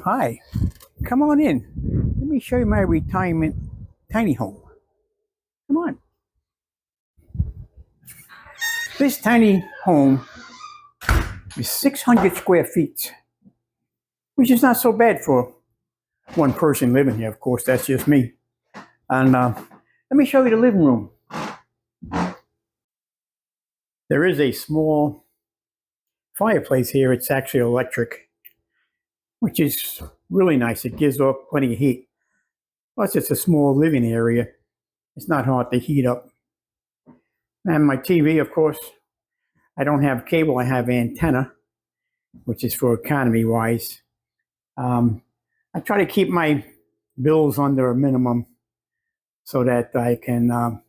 Hi, come on in. Let me show you my retirement tiny home. Come on. This tiny home is 600 square feet, which is not so bad for one person living here. Of course, that's just me. And let me show you the living room. There is a small fireplace here. It's actually electric, which is really nice. It gives off plenty of heat. Plus, it's a small living area. It's not hard to heat up. And my TV, of course, I don't have cable. I have antenna, which is for economy wise. I try to keep my bills under a minimum so that I can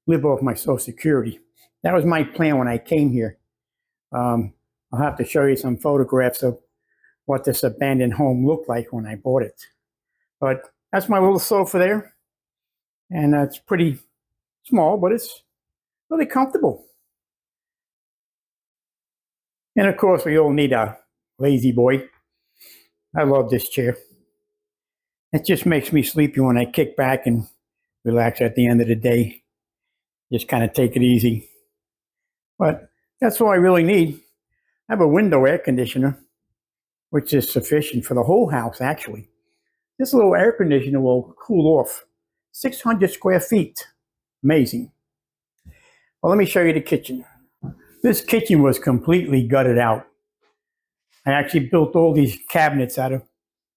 live off my Social Security. That was my plan when I came here. I'll have to show you some photographs of what this abandoned home looked like when I bought it. But that's my little sofa there. And it's pretty small, but it's really comfortable. And of course, we all need a lazy boy. I love this chair. It just makes me sleepy when I kick back and relax at the end of the day. Just kind of take it easy. But that's all I really need. I have a window air conditioner, which is sufficient for the whole house, actually. This little air conditioner will cool off 600 square feet. Amazing. Well, let me show you the kitchen. This kitchen was completely gutted out. I actually built all these cabinets out of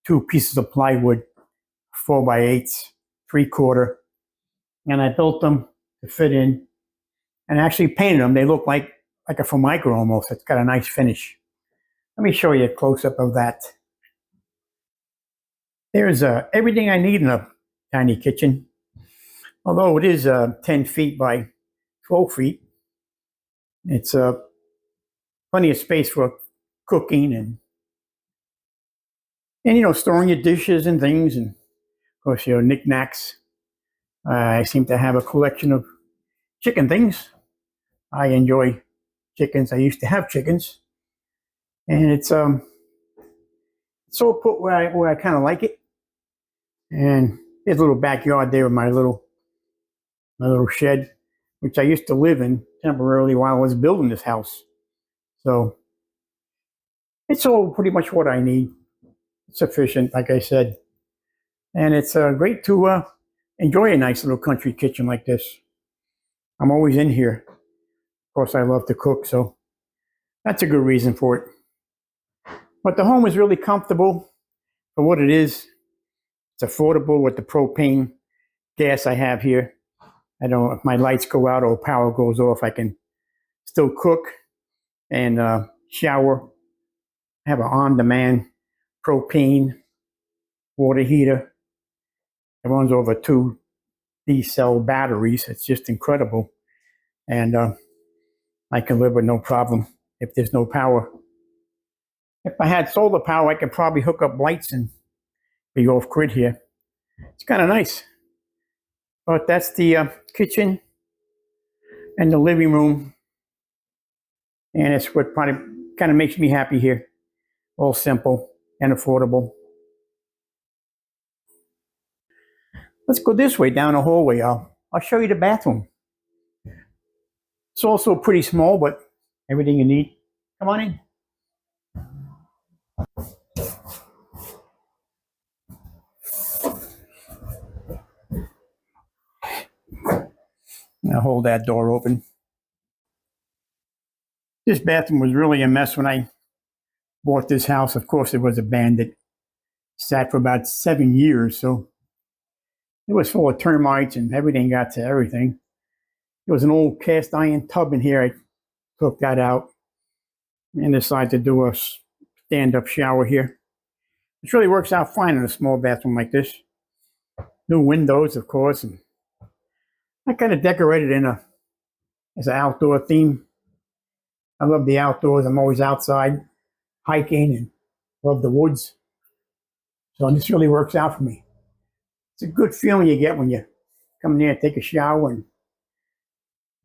2 pieces of plywood, 4x8s, 3/4. And I built them to fit in and actually painted them. They look like a Formica almost. It's got a nice finish. Let me show you a close-up of that. There's everything I need in a tiny kitchen. Although it is 10 feet by 12 feet, it's plenty of space for cooking and storing your dishes and things, and of course your knickknacks. I seem to have a collection of chicken things. I enjoy chickens. I used to have chickens, and it's all put where I kind of like it. And there's a little backyard there with my little shed, which I used to live in temporarily while I was building this house. So it's all pretty much what I need. It's sufficient, like I said. And it's great to enjoy a nice little country kitchen like this. I'm always in here. Of course, I love to cook, so that's a good reason for it. But the home is really comfortable for what it is. It's affordable with the propane gas I have here. I don't, if my lights go out or power goes off, I can still cook and shower. I have an on-demand propane water heater. It runs over 2 D-cell batteries. It's just incredible. And I can live with no problem if there's no power. If I had solar power, I could probably hook up lights and be off-grid here. It's kind of nice. But that's the kitchen and the living room. And it's what probably kind of makes me happy here. All simple and affordable. Let's go this way down the hallway. I'll show you the bathroom. It's also pretty small, but everything you need. Come on in. I'll hold that door open. This bathroom was really a mess when I bought this house. Of course, it was abandoned. Sat for about 7 years, so it was full of termites and everything got to everything. There was an old cast iron tub in here. I took that out and decided to do a stand-up shower here. Which really works out fine in a small bathroom like this. New windows, of course, and I kind of decorated as an outdoor theme. I love the outdoors. I'm always outside hiking and love the woods. So this really works out for me. It's a good feeling you get when you come in there and take a shower and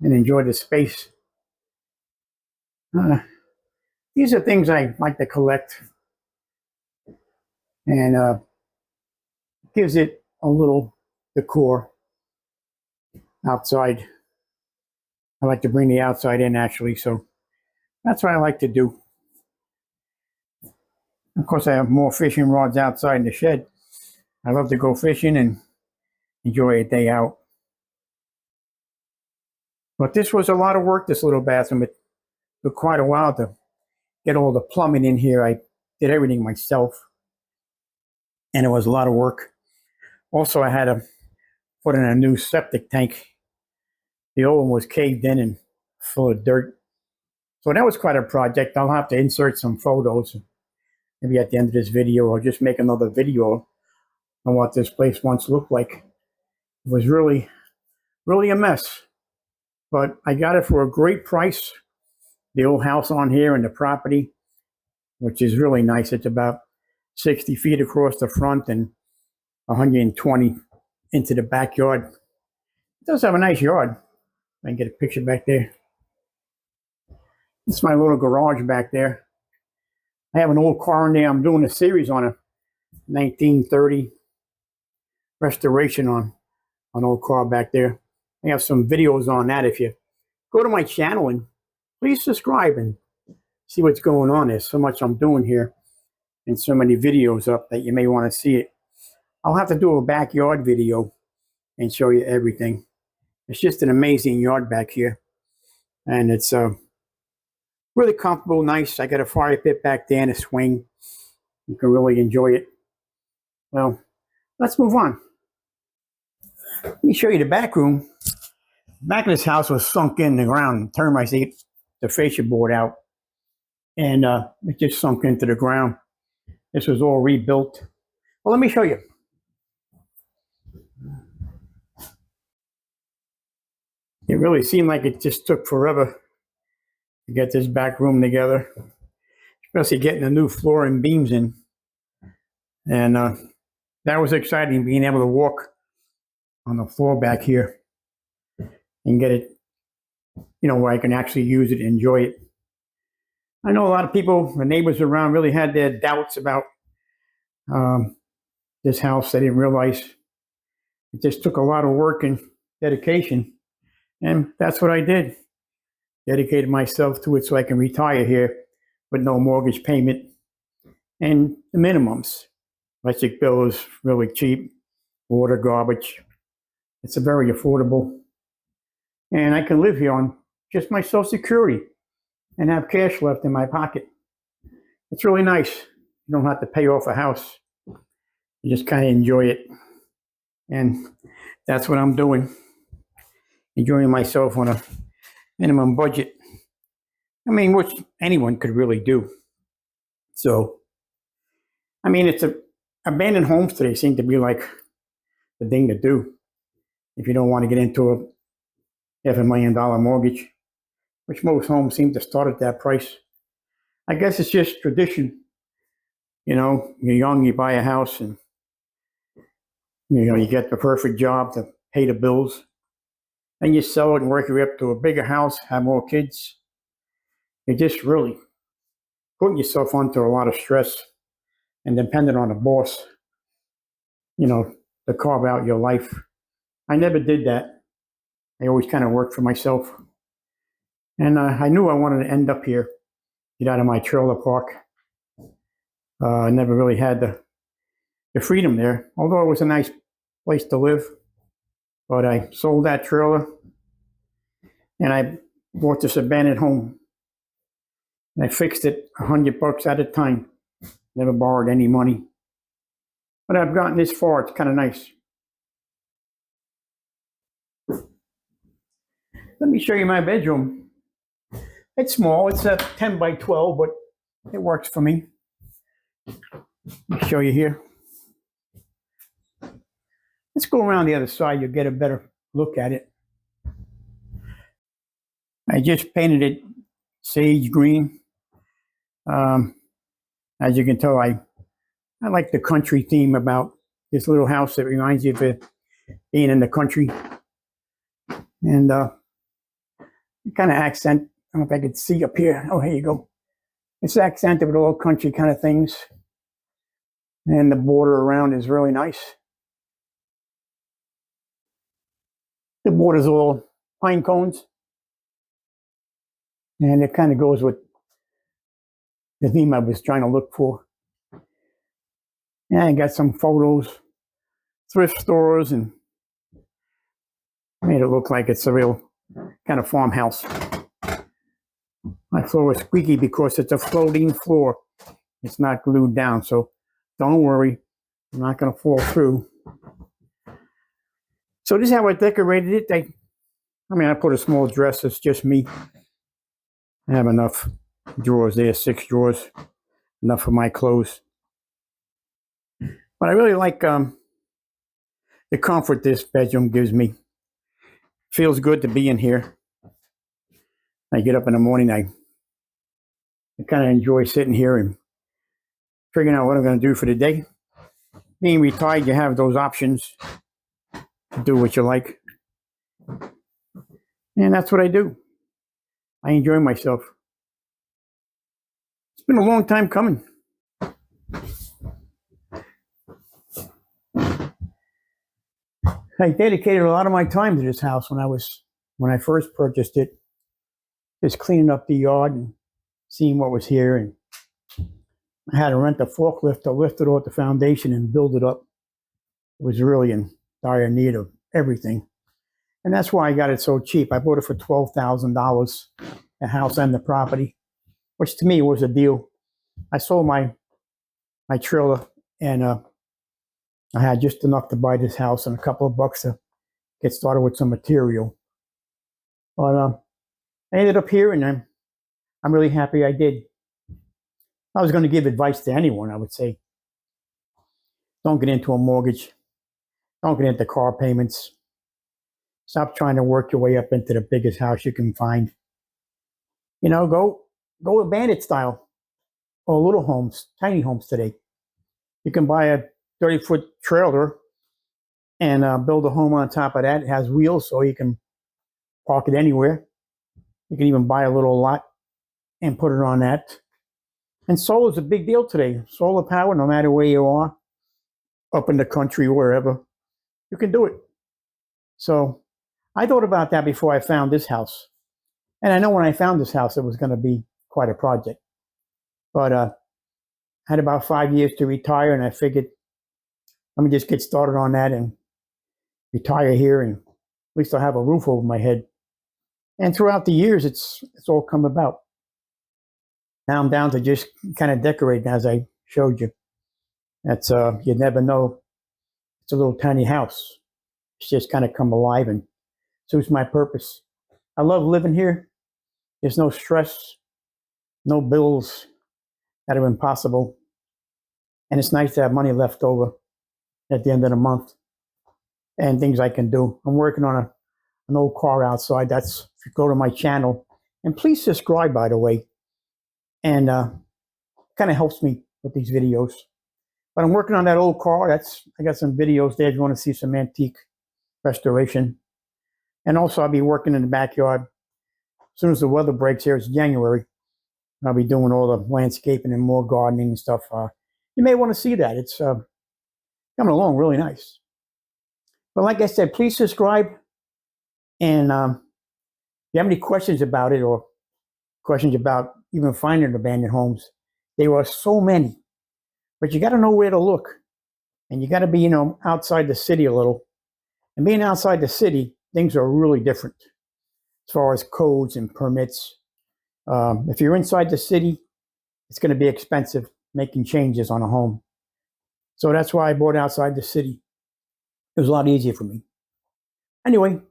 enjoy the space. These are things I like to collect. and gives it a little decor outside. I like to bring the outside in actually, so that's what I like to do. Of course, I have more fishing rods outside in the shed. I love to go fishing and enjoy a day out. But this was a lot of work, this little bathroom. It took quite a while to get all the plumbing in here. I did everything myself, and it was a lot of work. Also, I had to put in a new septic tank. The old one was caved in and full of dirt. So that was quite a project. I'll have to insert some photos, maybe at the end of this video, or just make another video on what this place once looked like. It was really, really a mess. But I got it for a great price. The old house on here and the property, which is really nice. It's about 60 feet across the front and 120 into the backyard. It does have a nice yard. I can get a picture back there. It's my little garage back there. I have an old car in there. I'm doing a series on a 1930 restoration on an old car back there. I have some videos on that. If you go to my channel and please subscribe and see what's going on. There's so much I'm doing here and so many videos up that you may want to see it. I'll have to do a backyard video and show you everything. It's just an amazing yard back here. And it's really comfortable, nice. I got a fire pit back there and a swing. You can really enjoy it. Well, let's move on. Let me show you the back room. The back of this house was sunk in the ground. Termites ate the fascia board out. And it just sunk into the ground. This was all rebuilt. Well, let me show you. It really seemed like it just took forever to get this back room together, especially getting the new floor and beams in. And that was exciting, being able to walk on the floor back here and get it, where I can actually use it and enjoy it. I know a lot of people, the neighbors around, really had their doubts about this house. They didn't realize it just took a lot of work and dedication. And that's what I did. Dedicated myself to it so I can retire here with no mortgage payment and the minimums. Electric bill is really cheap. Water, garbage. It's a very affordable. And I can live here on just my Social Security and have cash left in my pocket. It's really nice. You don't have to pay off a house. You just kind of enjoy it. And that's what I'm doing. Enjoying myself on a minimum budget. I mean, which anyone could really do. So, I mean, abandoned homes today seem to be like the thing to do if you don't want to get into a $500,000 mortgage, which most homes seem to start at that price. I guess it's just tradition. You're young, you buy a house, and you get the perfect job to pay the bills. Then you sell it and work your way up to a bigger house, have more kids. You're just really putting yourself under a lot of stress and dependent on a boss, to carve out your life. I never did that. I always kind of worked for myself. And I knew I wanted to end up here, get out of my trailer park. I never really had the freedom there, although it was a nice place to live. But I sold that trailer and I bought this abandoned home. And I fixed it $100 at a time. Never borrowed any money. But I've gotten this far. It's kind of nice. Let me show you my bedroom. It's small. It's a 10 by 12, but it works for me. Let me show you here. Let's go around the other side. You'll get a better look at it. I just painted it sage green. As you can tell, I like the country theme about this little house that reminds you of being in the country. And kind of accent, I don't know if I could see up here. Oh, here you go. It's accented with all country kind of things. And the border around is really nice. The border's all pine cones. And it kind of goes with the theme I was trying to look for. And I got some photos, thrift stores, and made it look like it's a real kind of farmhouse. My floor is squeaky because it's a floating floor. It's not glued down, so don't worry, I'm not going to fall through. So this is how I decorated it. I put a small dresser. It's just me. I have enough drawers there, 6 drawers, enough for my clothes. But I really like the comfort this bedroom gives me. Feels good to be in here. I get up in the morning, I kind of enjoy sitting here and figuring out what I'm going to do for the day. Being retired, you have those options to do what you like. And that's what I do. I enjoy myself. It's been a long time coming. I dedicated a lot of my time to this house when I first purchased it. Just cleaning up the yard and seeing what was here. And I had to rent a forklift to lift it off the foundation and build it up. It was really in dire need of everything. And that's why I got it so cheap. I bought it for $12,000, the house and the property, which to me was a deal. I sold my trailer, and I had just enough to buy this house and a couple of bucks to get started with some material. But I ended up here, and I'm really happy I did. If I was going to give advice to anyone, I would say, don't get into a mortgage. Don't get into car payments. Stop trying to work your way up into the biggest house you can find. Go with bandit style or little homes, tiny homes today. You can buy a 30-foot trailer and build a home on top of that. It has wheels, so you can park it anywhere. You can even buy a little lot and put it on that. And solar is a big deal today. Solar power, no matter where you are, up in the country, wherever, you can do it. So I thought about that before I found this house. And I know when I found this house, it was going to be quite a project. But I had about 5 years to retire, and I figured, let me just get started on that and retire here, and at least I'll have a roof over my head. And throughout the years, it's all come about. Now I'm down to just kind of decorate, as I showed you. That's you never know. It's a little tiny house. It's just kind of come alive and suits my purpose. I love living here. There's no stress, no bills that are impossible. And it's nice to have money left over at the end of the month and things I can do. I'm working on an old car outside. That's, if you go to my channel, and please subscribe, by the way. And kind of helps me with these videos. But I'm working on that old car. I got some videos there if you want to see some antique restoration. And also I'll be working in the backyard. As soon as the weather breaks here, it's January, I'll be doing all the landscaping and more gardening and stuff. You may want to see that. It's coming along really nice. But like I said, please subscribe. And if you have any questions about it, or questions about even finding abandoned homes, there are so many. But you got to know where to look. And you got to be, outside the city a little. And being outside the city, things are really different as far as codes and permits. If you're inside the city, it's going to be expensive making changes on a home. So that's why I bought outside the city. It was a lot easier for me. Anyway,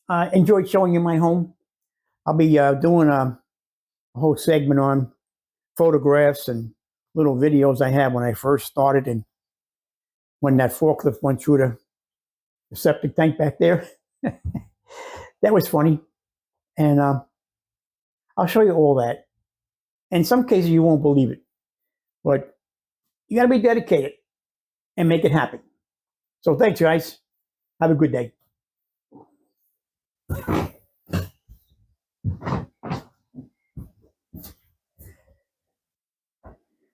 I enjoyed showing you my home. I'll be doing a whole segment on photographs and little videos I had when I first started, and when that forklift went through the septic tank back there. That was funny. And I'll show you all that. In some cases, you won't believe it. But you got to be dedicated and make it happen. So thanks, guys. Have a good day.